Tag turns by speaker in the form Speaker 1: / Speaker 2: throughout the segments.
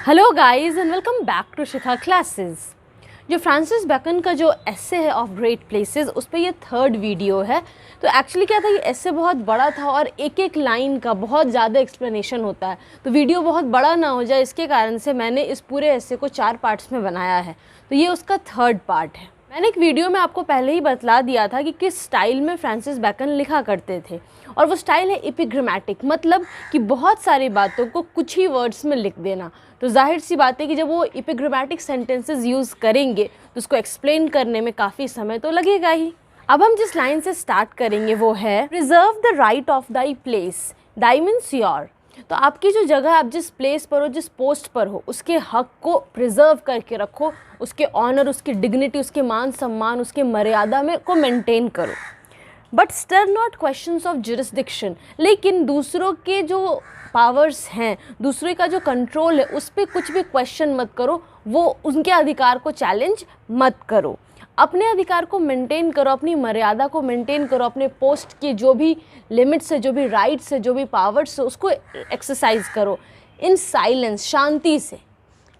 Speaker 1: Hello guys and welcome back to Shikha classes. जो Francis Bacon का जो एसे है ऑफ ग्रेट प्लेसेस, उस पर ये थर्ड वीडियो है। तो एक्चुअली क्या था, ये एसे बहुत बड़ा था और एक एक लाइन का बहुत ज़्यादा एक्सप्लेनेशन होता है, तो वीडियो बहुत बड़ा ना हो जाए इसके कारण से मैंने इस पूरे एसे को 4 पार्ट्स में बनाया है। तो ये उसका थर्ड पार्ट है। मैंने एक वीडियो में आपको पहले ही बतला दिया था कि किस स्टाइल में फ्रांसिस बेकन लिखा करते थे, और वो स्टाइल है एपिग्रामेटिक, मतलब कि बहुत सारी बातों को कुछ ही वर्ड्स में लिख देना। तो जाहिर सी बात है कि जब वो एपिग्रामेटिक सेंटेंसेस यूज़ करेंगे तो उसको एक्सप्लेन करने में काफ़ी समय तो लगेगा ही। अब हम जिस लाइन से स्टार्ट करेंगे वो है preserve the right of thy place, Dai means your. तो आपकी जो जगह, आप जिस प्लेस पर हो, जिस पोस्ट पर हो, उसके हक को प्रिजर्व करके रखो, उसके ऑनर, उसकी डिग्निटी, उसके मान सम्मान, उसके मर्यादा में को मेंटेन करो। But stir not questions of jurisdiction, लेकिन दूसरों के जो पावर्स हैं, दूसरे का जो कंट्रोल है, उस पर कुछ भी क्वेश्चन मत करो, वो उनके अधिकार को चैलेंज मत करो। अपने अधिकार को मेंटेन करो, अपनी मर्यादा को मेंटेन करो, अपने पोस्ट के जो भी लिमिट्स है, जो भी राइट्स है, जो भी पावर्स है, उसको एक्सरसाइज करो इन साइलेंस, शांति से,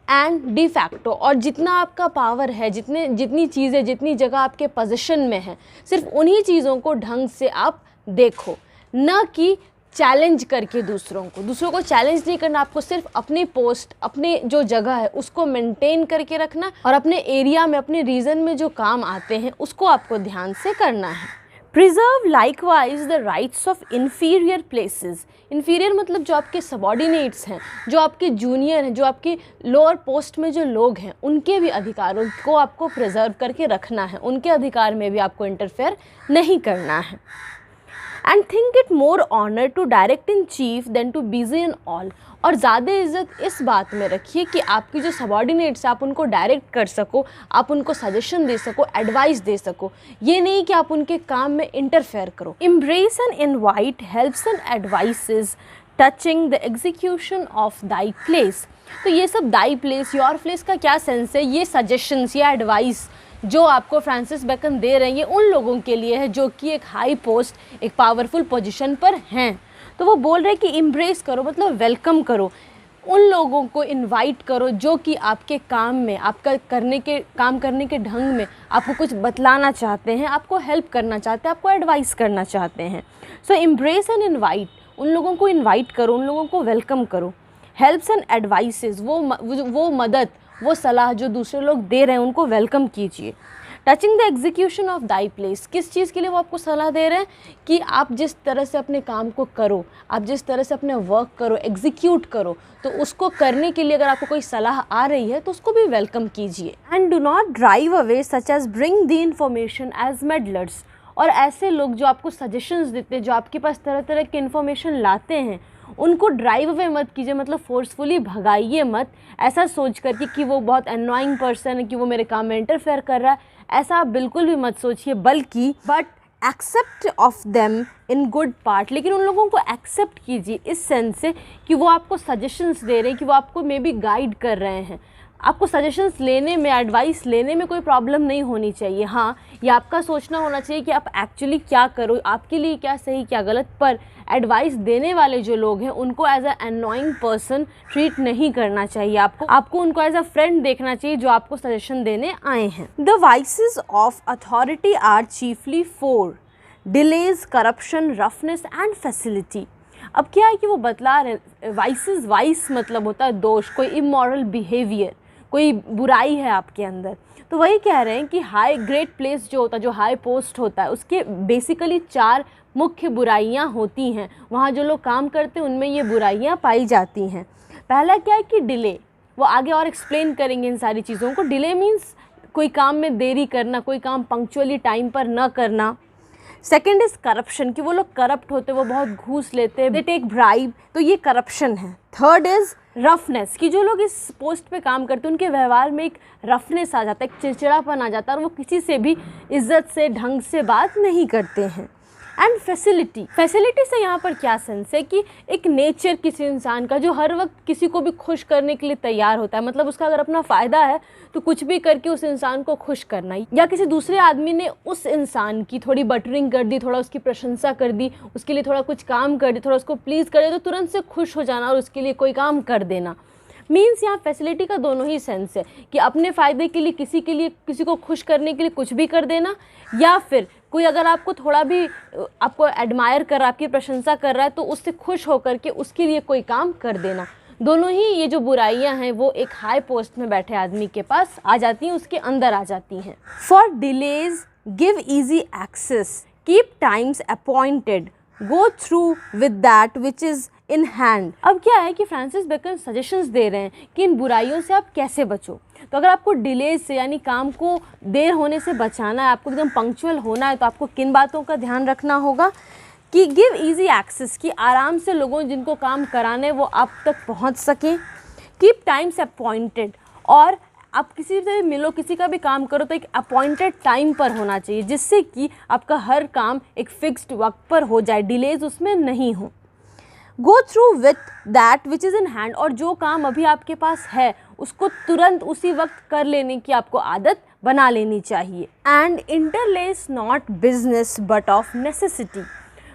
Speaker 1: एंड डी फैक्टो। और जितना आपका पावर है, जितनी चीज़ें, जितनी जगह आपके पोजीशन में है, सिर्फ उन्हीं चीज़ों को ढंग से आप देखो, न कि चैलेंज करके दूसरों को चैलेंज नहीं करना। आपको सिर्फ अपनी पोस्ट, अपने जो जगह है उसको मेंटेन करके रखना, और अपने एरिया में, अपने रीजन में जो काम आते हैं उसको आपको ध्यान से करना है। Preserve likewise the rights of inferior places. Inferior मतलब जो आपके सबॉर्डिनेट्स हैं, जो आपके जूनियर हैं, जो आपके लोअर पोस्ट में जो लोग हैं, उनके भी अधिकारों को आपको प्रिजर्व करके रखना है। उनके अधिकार में भी आपको इंटरफेयर नहीं करना है। And think it more honour to direct in chief than to busy in all. और ज़्यादा इज्जत इस बात में रखिए कि आपकी जो सबॉर्डिनेट्स आप उनको डायरेक्ट कर सको, आप उनको सजेशन दे सको, एडवाइस दे सको, ये नहीं कि आप उनके काम में इंटरफेयर करो। Embrace and invite helps and advices touching the execution of thy place. तो ये सब दाई प्लेस, योर प्लेस का क्या सेंस है, ये सजेशंस या एडवाइस जो आपको फ्रांसिस बेकन दे रहे हैं, ये उन लोगों के लिए है जो कि एक हाई पोस्ट, एक पावरफुल पोजीशन पर हैं। तो वो बोल रहे हैं कि इम्ब्रेस करो, मतलब वेलकम करो, उन लोगों को इनवाइट करो जो कि आपके काम में, आपका काम करने के ढंग में आपको कुछ बतलाना चाहते हैं, आपको हेल्प करना चाहते हैं, आपको एडवाइस करना चाहते हैं। सो इम्ब्रेस एंड इनवाइट, उन लोगों को इनवाइट करो, उन लोगों को वेलकम करो। हेल्प्स एंड एडवाइसेस, वो मदद, वो सलाह जो दूसरे लोग दे रहे हैं उनको वेलकम कीजिए। Touching the execution of thy place, किस चीज़ के लिए वो आपको सलाह दे रहे हैं कि आप जिस तरह से अपने काम को करो, आप जिस तरह से अपने वर्क करो, एग्जीक्यूट करो, तो उसको करने के लिए अगर आपको कोई सलाह आ रही है तो उसको भी वेलकम कीजिए। And do not drive away such as bring the information as meddlers. और ऐसे लोग जो आपको सजेशंस देते हैं, जो आपके पास तरह तरह की इन्फॉर्मेशन लाते हैं, उनको ड्राइव अवे मत कीजिए, मतलब फोर्सफुली भगाइए मत, ऐसा सोच करके कि वो बहुत अननोइंग पर्सन है, कि वो मेरे काम में इंटरफेयर कर रहा है, ऐसा आप बिल्कुल भी मत सोचिए। बल्कि but except of them in good part, लेकिन उन लोगों को एक्सेप्ट कीजिए इस सेंस से कि वो आपको सजेशंस दे रहे हैं, कि वो आपको मे बी गाइड कर रहे हैं। आपको सजेशंस लेने में, एडवाइस लेने में कोई प्रॉब्लम नहीं होनी चाहिए। हाँ, ये आपका सोचना होना चाहिए कि आप एक्चुअली क्या करो, आपके लिए क्या सही क्या गलत, पर एडवाइस देने वाले जो लोग हैं उनको as a unknowing person treat नहीं करना चाहिए। आपको उनको एज अ फ्रेंड देखना चाहिए जो आपको सजेशन देने आए हैं। The vices of authority are chiefly 4: delays, corruption, roughness and facility. अब क्या है कि वो बतला रहे, वाइसेस, वाइस मतलब होता है दोष, कोई इमोरल बिहेवियर, कोई बुराई है आपके अंदर। तो वही कह रहे हैं कि हाई ग्रेट प्लेस जो होता है, जो हाई पोस्ट होता है, उसके बेसिकली 4 मुख्य बुराइयां होती हैं। वहाँ जो लोग काम करते हैं उनमें ये बुराइयां पाई जाती हैं। पहला क्या है कि डिले, वो आगे और एक्सप्लेन करेंगे इन सारी चीज़ों को। डिले मीन्स कोई काम में देरी करना, कोई काम पंक्चुअली टाइम पर न करना। सेकेंड इज़ करप्शन, कि वो लोग करप्ट होते, वो बहुत घूस लेते हैं, दे टेक ब्राइब, तो ये करप्शन है। थर्ड इज़ रफनेस, कि जो लोग इस पोस्ट पे काम करते हैं उनके व्यवहार में एक रफनेस आ जाता है, एक चिड़चिड़ापन आ जाता है, और वो किसी से भी इज्जत से, ढंग से बात नहीं करते हैं। एंड फैसिलिटी, फैसिलिटी से यहाँ पर क्या सेंस है कि एक नेचर किसी इंसान का जो हर वक्त किसी को भी खुश करने के लिए तैयार होता है, मतलब उसका अगर अपना फ़ायदा है तो कुछ भी करके उस इंसान को खुश करना, या किसी दूसरे आदमी ने उस इंसान की थोड़ी बटरिंग कर दी, थोड़ा उसकी प्रशंसा कर दी, उसके लिए थोड़ा कुछ काम कर दी, थोड़ा उसको प्लीज़ कर दिया, तो तुरंत से खुश हो जाना और उसके लिए कोई काम कर देना। मीन्स यहाँ फैसिलिटी का दोनों ही सेंस है कि अपने फ़ायदे के लिए किसी को खुश करने के लिए कुछ भी कर देना, या फिर कोई अगर आपको थोड़ा भी आपको एडमायर कर रहा है, आपकी प्रशंसा कर रहा है, तो उससे खुश होकर के उसके लिए कोई काम कर देना। दोनों ही ये जो बुराइयां हैं वो एक हाई पोस्ट में बैठे आदमी के पास आ जाती हैं, उसके अंदर आ जाती हैं। For delays give easy access, keep times appointed, go through with that which is in hand. अब क्या है कि फ्रांसिस बेकन सजेशंस दे रहे हैं कि इन बुराइयों से आप कैसे बचो। तो अगर आपको डिलेज से यानी काम को देर होने से बचाना है, आपको एकदम पंक्चुअल होना है, तो आपको किन बातों का ध्यान रखना होगा कि गिव इजी एक्सेस, कि आराम से लोगों जिनको काम कराने वो आप तक पहुंच सकें। कीप टाइम्स अपॉइंटेड, और आप किसी से भी मिलो, किसी का भी काम करो तो एक अपॉइंटेड टाइम पर होना चाहिए, जिससे कि आपका हर काम एक फिक्स्ड वक्त पर हो जाए, डिलेज उसमें नहीं हो। Go through with that which is in hand, और जो काम अभी आपके पास है उसको तुरंत उसी वक्त कर लेने की आपको आदत बना लेनी चाहिए। And interlace not business but of necessity.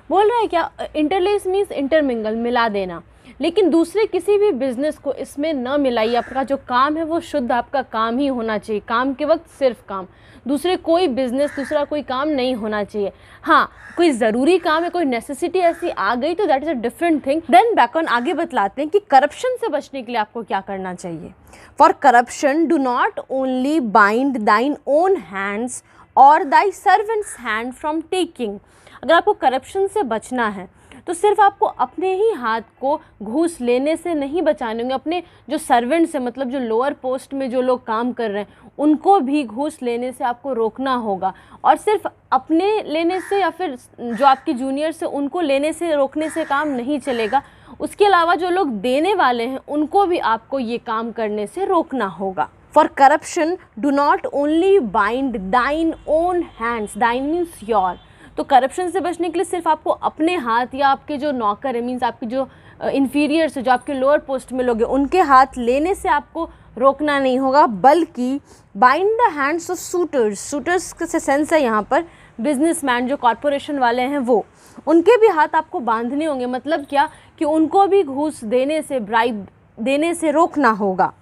Speaker 1: बोल रहा है क्या, इंटरलेस मीन्स इंटरमिंगल, मिला देना, लेकिन दूसरे किसी भी बिजनेस को इसमें न मिलाइए। आपका जो काम है वो शुद्ध आपका काम ही होना चाहिए, काम के वक्त सिर्फ काम, दूसरे कोई बिजनेस, दूसरा कोई काम नहीं होना चाहिए। हाँ, कोई ज़रूरी काम है, कोई नेसेसिटी ऐसी आ गई तो that is a different thing. Then Bacon आगे बतलाते हैं कि करप्शन से बचने के लिए आपको क्या करना चाहिए। For corruption do not only bind दाइन ओन हैंड्स और दाई सर्वेंट्स हैंड फ्रॉम टेकिंग। अगर आपको करप्शन से बचना है तो सिर्फ आपको अपने ही हाथ को घूस लेने से नहीं बचाने होंगे, अपने जो सर्वेंट्स हैं, मतलब जो लोअर पोस्ट में जो लोग काम कर रहे हैं, उनको भी घूस लेने से आपको रोकना होगा। और सिर्फ अपने लेने से या फिर जो आपके जूनियर्स हैं उनको लेने से रोकने से काम नहीं चलेगा, उसके अलावा जो लोग देने वाले हैं उनको भी आपको ये काम करने से रोकना होगा। For corruption do not only bind दाइन ओन हैंड्स, दाइन मीन्स योर। तो करप्शन से बचने के लिए सिर्फ आपको अपने हाथ या आपके जो नौकर है, मीन्स आपके जो इन्फीरियर्स है, जो आपके लोअर पोस्ट में लोग हैं, उनके हाथ लेने से आपको रोकना नहीं होगा, बल्कि bind the hands of suitors. Suitors से सेंस है यहाँ पर बिजनेसमैन, जो कॉरपोरेशन वाले हैं, वो उनके भी हाथ आपको बांधने होंगे। मतलब क्या कि उनको भी घूस देने से, ब्राइब देने से रोकना होगा।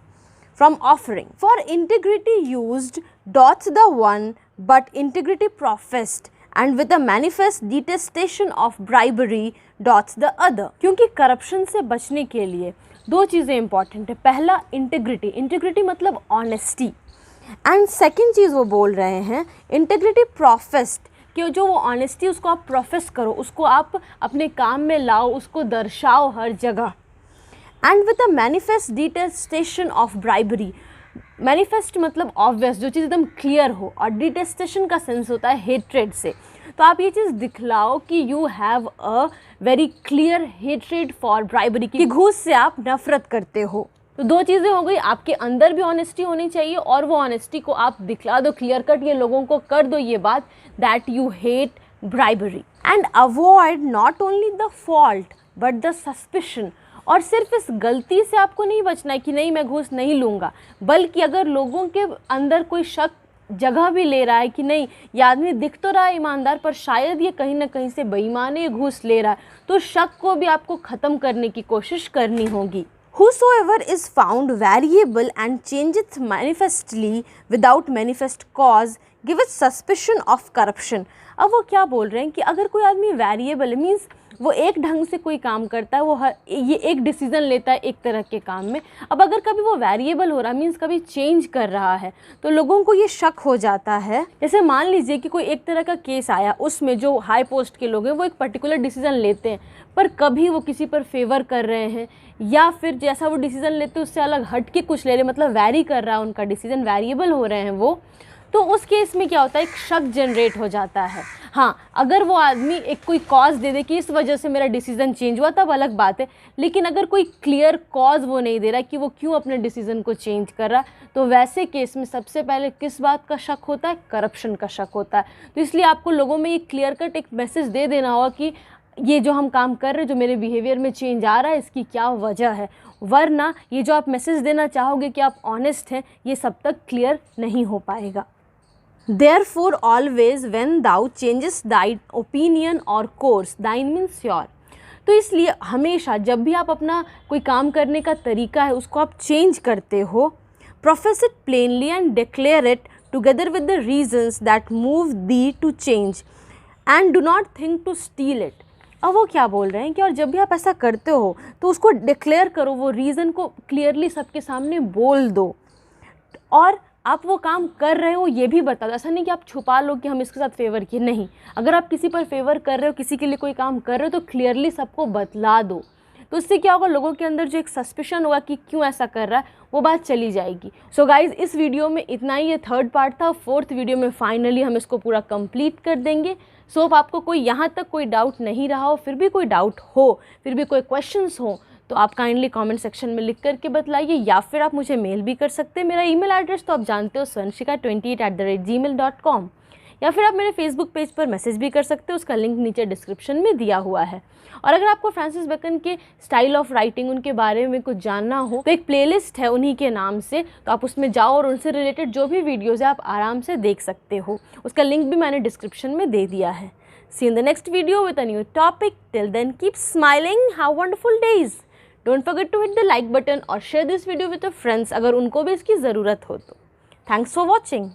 Speaker 1: From offering for integrity used dots the one but integrity professed and with a manifest detestation of bribery dots the other। क्योंकि करप्शन से बचने के लिए दो चीज़ें इंपॉर्टेंट है। पहला इंटीग्रिटी, इंटीग्रिटी मतलब ऑनेस्टी, एंड सेकंड चीज़ वो बोल रहे हैं इंटीग्रिटी प्रोफेस्ड, कि जो वो ऑनेस्टी उसको आप प्रोफेस करो, उसको आप अपने काम में लाओ, उसको दर्शाओ हर जगह। And with a manifest detestation of bribery, manifest मतलब ऑब्वियस, जो चीज़ एकदम क्लियर हो, और डिटेस्टेशन का सेंस होता है हेट्रेड से। तो आप ये चीज़ दिखलाओ कि you have a very clear hatred for bribery, कि घूस से आप नफरत करते हो। तो दो चीज़ें हो गई, आपके अंदर भी ऑनेस्टी होनी चाहिए और वो ऑनेस्टी को आप दिखला दो, क्लियर कट ये लोगों को कर दो ये बात that you hate bribery. And avoid not only the fault but the suspicion, और सिर्फ इस गलती से आपको नहीं बचना है कि नहीं मैं घूस नहीं लूँगा, बल्कि अगर लोगों के अंदर कोई शक जगह भी ले रहा है कि नहीं ये आदमी दिख तो रहा है ईमानदार, पर शायद ये कहीं ना कहीं से बेईमान है, ये घूस ले रहा है, तो शक को भी आपको ख़त्म करने की कोशिश करनी होगी। Whosoever is found variable and changeth manifestly without manifest cause giveth suspicion of corruption। अब वो क्या बोल रहे हैं कि अगर कोई आदमी वेरिएबल है, मीन्स वो एक ढंग से कोई काम करता है, वो ये एक डिसीजन लेता है एक तरह के काम में। अब अगर कभी वो वेरिएबल हो रहा है, मीन्स कभी चेंज कर रहा है, तो लोगों को ये शक हो जाता है। जैसे मान लीजिए कि कोई एक तरह का केस आया, उसमें जो हाई पोस्ट के लोग हैं वो एक पर्टिकुलर डिसीजन लेते हैं, पर कभी वो किसी पर फेवर कर रहे हैं, या फिर जैसा वो डिसीजन लेते हैं उससे अलग हट के कुछ ले रहे हैं, मतलब वैरी कर रहा है उनका डिसीजन, वेरिएबल हो रहे हैं वो, तो उस केस में क्या होता है, एक शक जनरेट हो जाता है। हाँ, अगर वो आदमी एक कोई कॉज दे दे कि इस वजह से मेरा डिसीज़न चेंज हुआ, तब अलग बात है, लेकिन अगर कोई क्लियर कॉज वो नहीं दे रहा कि वो क्यों अपने डिसीज़न को चेंज कर रहा, तो वैसे केस में सबसे पहले किस बात का शक होता है, करप्शन का शक होता है। तो इसलिए आपको लोगों में ये क्लियर कट एक मैसेज दे देना होगा कि ये जो हम काम कर रहे हैं, जो मेरे बिहेवियर में चेंज आ रहा है, इसकी क्या वजह है, वरना ये जो आप मैसेज देना चाहोगे कि आप ऑनेस्ट हैं, ये सब तक क्लियर नहीं हो पाएगा। Therefore always when thou changest thy opinion or course, thine means your, तो इसलिए हमेशा जब भी आप अपना कोई काम करने का तरीका है उसको आप चेंज करते हो, profess it plainly and declare it together with the reasons that move thee to change and do not think to steal it. अब वो क्या बोल रहे हैं कि और जब भी आप ऐसा करते हो तो उसको डिक्लेयर करो, वो रीज़न को क्लियरली सबके सामने बोल दो और आप वो काम कर रहे हो ये भी बता दो। ऐसा नहीं कि आप छुपा लो कि हम इसके साथ फेवर किए, नहीं। अगर आप किसी पर फेवर कर रहे हो, किसी के लिए कोई काम कर रहे हो तो क्लियरली सबको बतला दो। तो इससे क्या होगा, लोगों के अंदर जो एक सस्पिशन होगा कि क्यों ऐसा कर रहा है वो बात चली जाएगी। सो गाइज़, इस वीडियो में इतना ही, ये थर्ड पार्ट था। फोर्थ वीडियो में फाइनली हम इसको पूरा कंप्लीट कर देंगे। सो अब आपको कोई यहाँ तक कोई डाउट नहीं रहा हो, फिर भी कोई डाउट हो, फिर भी कोई क्वेश्चंस हो तो आप काइंडली कमेंट सेक्शन में लिख करके बतलाइए, या फिर आप मुझे मेल भी कर सकते हैं। मेरा ईमेल एड्रेस तो आप जानते हो, swanshika28@gmail.com, या फिर आप मेरे फेसबुक पेज पर मैसेज भी कर सकते हो, उसका लिंक नीचे डिस्क्रिप्शन में दिया हुआ है। और अगर आपको फ्रांसिस बेकन के स्टाइल ऑफ राइटिंग, उनके बारे में कुछ जानना हो तो एक प्लेलिस्ट है उन्हीं के नाम से, तो आप उसमें जाओ और उनसे रिलेटेड जो भी वीडियोज़ है आप आराम से देख सकते हो। उसका लिंक भी मैंने डिस्क्रिप्शन में दे दिया है। See you in the next video with a new topic. Till then, keep smiling. Have wonderful days. Don't forget to hit the like button और share this video with your friends अगर उनको भी इसकी ज़रूरत हो तो। Thanks for watching.